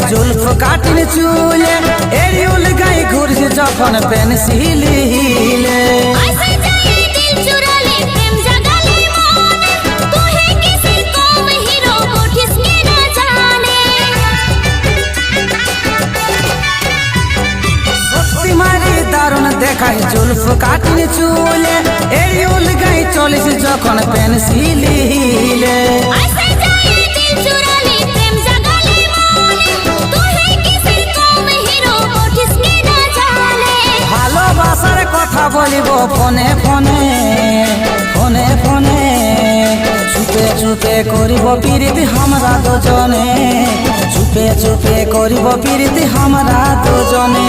জুলফ cutting চুলে এরিউল গাই ঘুরছে যখন পেন্সিল হিলে দেখাই জুলফ কাটিন চুলে এরিউল গাই চলিস যখন পেন্সিল হিলে ভালোবাসার কথা বলিব ফোনে ফোনে ফোনে ফোনে চুপে চুপে করিব প্রীতি আমরা দুজনে চুপে চুপে করিব প্রীতি আমরা দুজনে।